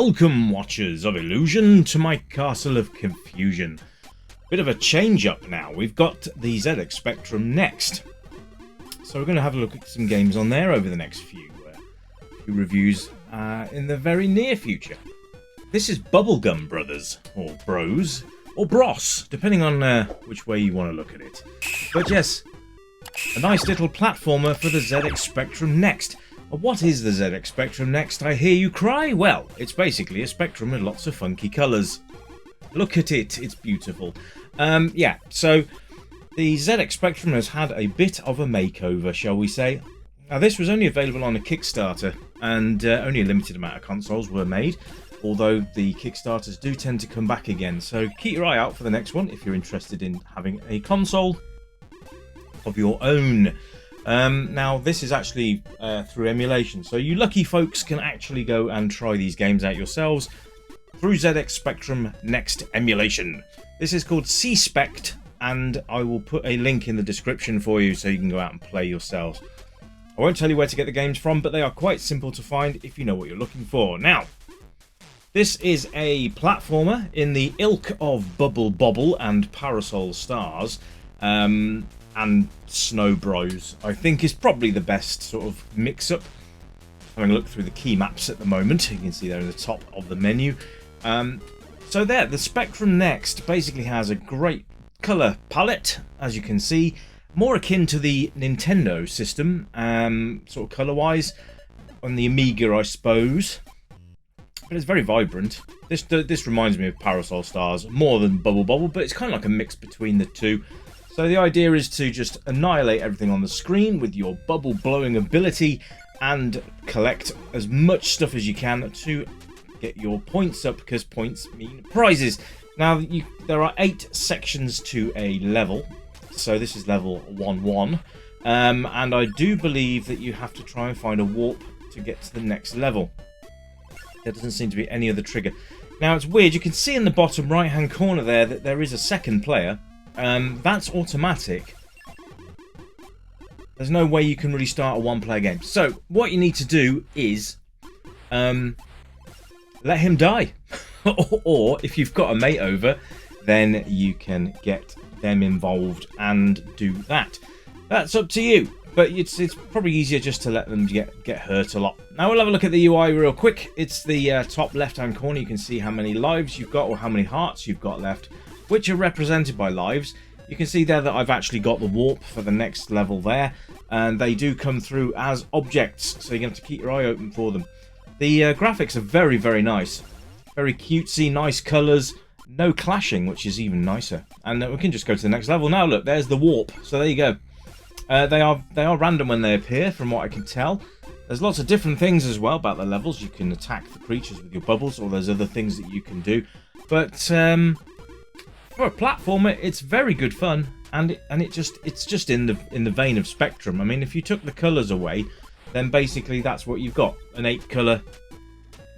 Welcome, watchers of illusion, to my castle of confusion. Bit of a change up now. We've got the ZX Spectrum next. So we're going to have a look at some games on there over the next few reviews in the very near future. This is Bubblegum Brothers, or Bros, or Bros, depending on which way you want to look at it. But yes, a nice little platformer for the ZX Spectrum next. What is the ZX Spectrum next, I hear you cry? Well, it's basically a Spectrum with lots of funky colours. Look at it, it's beautiful. Yeah, so the ZX Spectrum has had a bit of a makeover, shall we say. Now, this was only available on a Kickstarter, and only a limited amount of consoles were made, although the Kickstarters do tend to come back again. So keep your eye out for the next one if you're interested in having a console of your own. Now, this is actually through emulation, so you lucky folks can actually go and try these games out yourselves through ZX Spectrum Next emulation. This is called C-Spect, and I will put a link in the description for you so you can go out and play yourselves. I won't tell you where to get the games from, but they are quite simple to find if you know what you're looking for. Now, this is a platformer in the ilk of Bubble Bobble and Parasol Stars. And Snow Bros, I think, is probably the best sort of mix-up. Having a look through the key maps at the moment, you can see there in the top of the menu. So there, the Spectrum Next basically has a great colour palette, as you can see, more akin to the Nintendo system, sort of colour-wise, on the Amiga, I suppose. But it's very vibrant. This reminds me of Parasol Stars more than Bubble Bobble, but it's kind of like a mix between the two. So the idea is to just annihilate everything on the screen with your bubble blowing ability and collect as much stuff as you can to get your points up, because points mean prizes. Now, there are 8 sections to a level, so this is level 1-1, and I do believe that you have to try and find a warp to get to the next level. There doesn't seem to be any other trigger. Now, it's weird, you can see in the bottom right hand corner there that there is a second player. That's automatic. There's no way you can really start a one-player game. So what you need to do is let him die. Or if you've got a mate over, then you can get them involved and do that. That's up to you. But it's probably easier just to let them get hurt a lot. Now we'll have a look at the UI real quick. It's the top left-hand corner. You can see how many lives you've got or how many hearts you've got left, which are represented by lives. You can see there that I've actually got the warp for the next level there, and they do come through as objects, so you're going to have to keep your eye open for them. The graphics are very, very nice. Very cutesy, nice colours, no clashing, which is even nicer. And we can just go to the next level. Now look, there's the warp, so there you go. They are random when they appear, from what I can tell. There's lots of different things as well about the levels. You can attack the creatures with your bubbles, or there's other things that you can do. But for a platformer, it's very good fun, and it's just in the vein of Spectrum. I mean, if you took the colours away, then basically that's what you've got, an 8-colour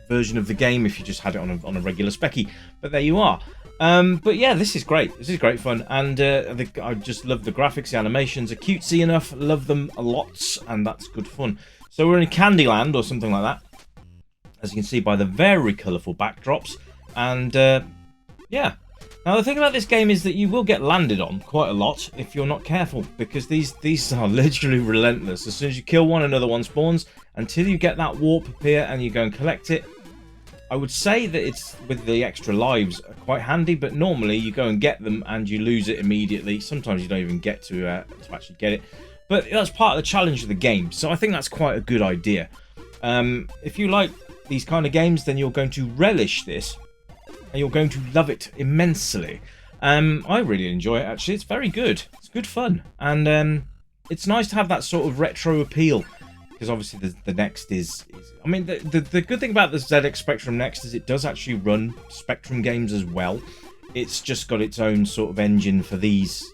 version of the game if you just had it on a regular Specky. But there you are. But yeah, this is great. This is great fun, and I just love the graphics. The animations are cutesy enough. Love them a lot, and that's good fun. So we're in Candyland or something like that, as you can see by the very colourful backdrops, and yeah. Now the thing about this game is that you will get landed on quite a lot if you're not careful, because these are literally relentless. As soon as you kill one, another one spawns, until you get that warp appear and you go and collect it. I would say that it's, with the extra lives, quite handy, but normally you go and get them and you lose it immediately. Sometimes you don't even get to actually get it, but that's part of the challenge of the game, so I think that's quite a good idea. If you like these kind of games, then you're going to relish this, and you're going to love it immensely. I really enjoy it, actually. It's very good. It's good fun, and it's nice to have that sort of retro appeal, because obviously the Next is I mean, the good thing about the ZX Spectrum Next is it does actually run Spectrum games as well. It's just got its own sort of engine for these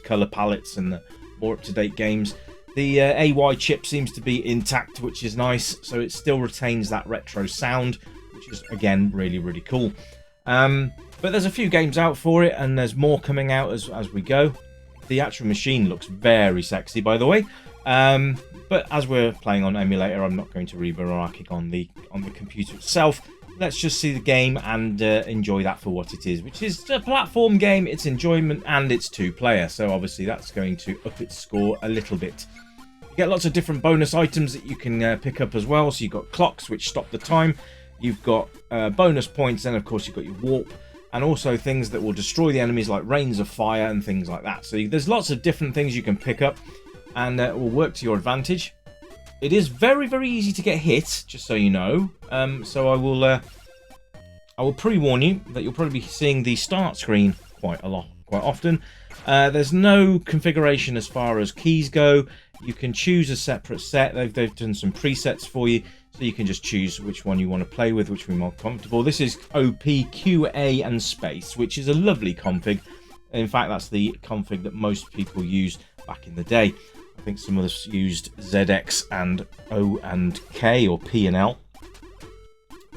colour palettes and the more up-to-date games. The AY chip seems to be intact, which is nice, so it still retains that retro sound, which is, again, really, really cool. But there's a few games out for it, and there's more coming out as we go. The actual machine looks very sexy, by the way. But as we're playing on emulator, I'm not going to read hierarchic on the computer itself. let's just see the game and enjoy that for what it is, which is a platform game. It's enjoyment and it's 2-player, so obviously that's going to up its score a little bit. You get lots of different bonus items that you can pick up as well. So you've got clocks which stop the time, you've got bonus points, and of course you've got your warp, and also things that will destroy the enemies like rains of fire and things like that. So there's lots of different things you can pick up, and it will work to your advantage. It is very, very easy to get hit, just so you know. So I will pre-warn you that you'll probably be seeing the start screen quite often. There's no configuration as far as keys go. You can choose a separate set. They've done some presets for you, so you can just choose which one you want to play with, which will be more comfortable. This is OP, QA, and space, which is a lovely config. In fact, that's the config that most people use back in the day. I think some of us used ZX and O and K, or P and L.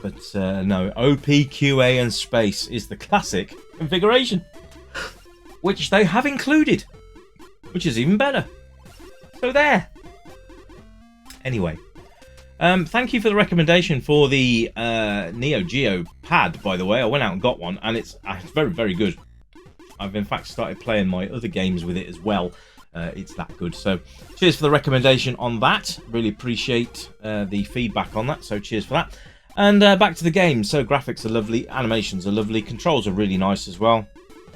But no, OP, QA, and space is the classic configuration, which they have included, which is even better. So there. Anyway, thank you for the recommendation for the Neo Geo pad, by the way. I went out and got one, and it's very, very good. I've in fact started playing my other games with it as well. It's that good. So cheers for the recommendation on that. Really appreciate the feedback on that. So cheers for that. And back to the game. So graphics are lovely, animations are lovely, controls are really nice as well.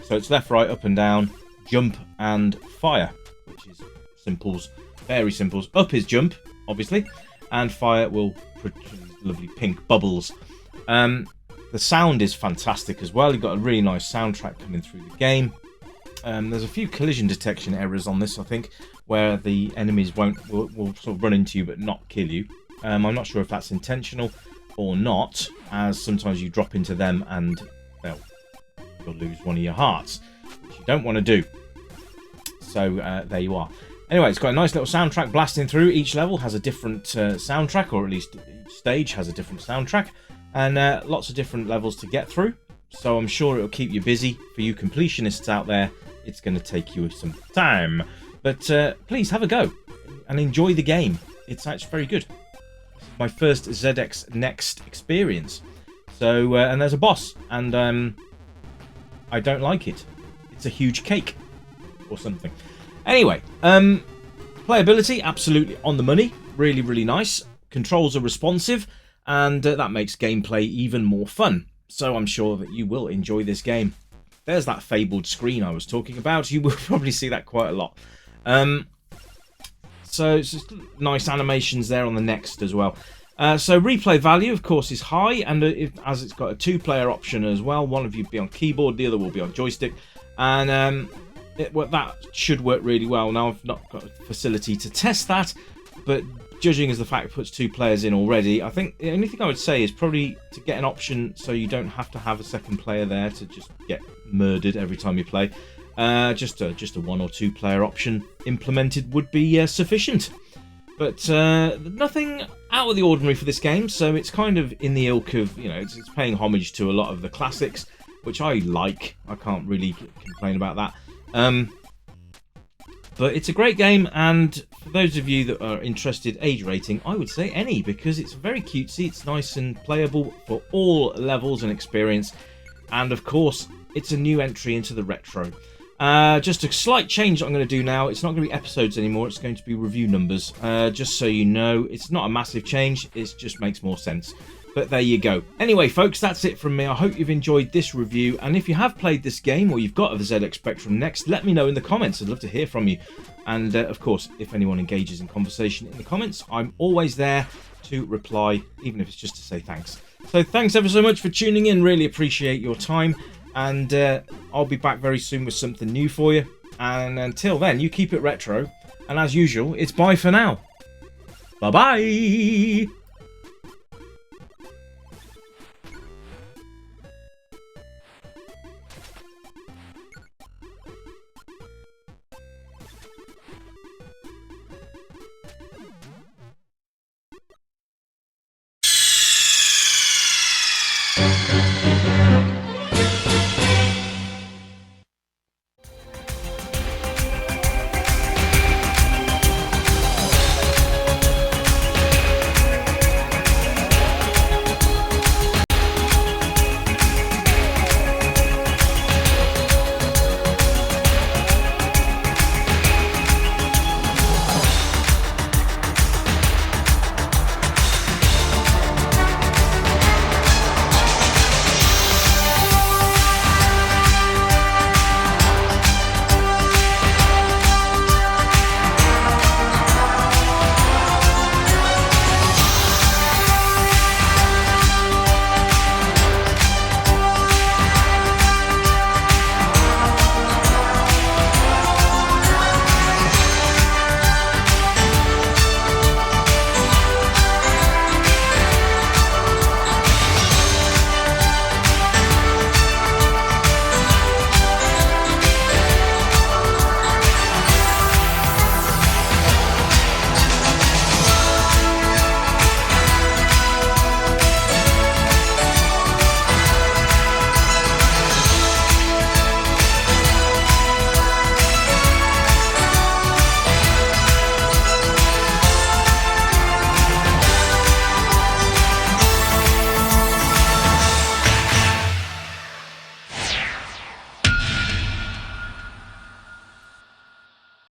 So it's left, right, up and down, jump and fire, which is simples, very simples. Up is jump, obviously, and fire will produce lovely pink bubbles. The sound is fantastic as well. You've got a really nice soundtrack coming through the game. There's a few collision detection errors on this, I think, where the enemies will sort of run into you but not kill you. I'm not sure if that's intentional or not, as sometimes you drop into them and, well, you'll lose one of your hearts, which you don't want to do. So there you are. Anyway, it's got a nice little soundtrack blasting through. Each level has a different soundtrack, or at least each stage has a different soundtrack, and lots of different levels to get through. So I'm sure it'll keep you busy. For you completionists out there, it's going to take you some time. But please have a go and enjoy the game. It's actually very good. This is my first ZX Next experience. So, and there's a boss, and I don't like it. It's a huge cake or something. Anyway, playability, absolutely on the money. Really, really nice. Controls are responsive, and that makes gameplay even more fun. So I'm sure that you will enjoy this game. There's that fabled screen I was talking about. You will probably see that quite a lot. So it's just nice animations there on the next as well. So replay value, of course, is high, and as it's got a 2-player option as well. One of you will be on keyboard, the other will be on joystick, and that should work really well. Now, I've not got a facility to test that, but judging as the fact it puts 2 players in already, I think the only thing I would say is probably to get an option so you don't have to have a second player there to just get murdered every time you play. Just a 1 or 2 player option implemented would be sufficient. But nothing out of the ordinary for this game, so it's kind of in the ilk of, you know, it's paying homage to a lot of the classics, which I like. I can't really complain about that. But it's a great game, and for those of you that are interested, age rating, I would say any, because it's very cutesy, it's nice and playable for all levels and experience, and of course, it's a new entry into the retro. Just a slight change that I'm going to do now. It's not going to be episodes anymore, it's going to be review numbers. Just so you know, it's not a massive change, it just makes more sense. But there you go. Anyway, folks, that's it from me. I hope you've enjoyed this review, and if you have played this game or you've got a ZX Spectrum Next, let me know in the comments. I'd love to hear from you. And of course, if anyone engages in conversation in the comments, I'm always there to reply, even if it's just to say thanks. So thanks ever so much for tuning in. Really appreciate your time, and I'll be back very soon with something new for you. And until then, you keep it retro, and as usual, it's bye for now. Bye bye.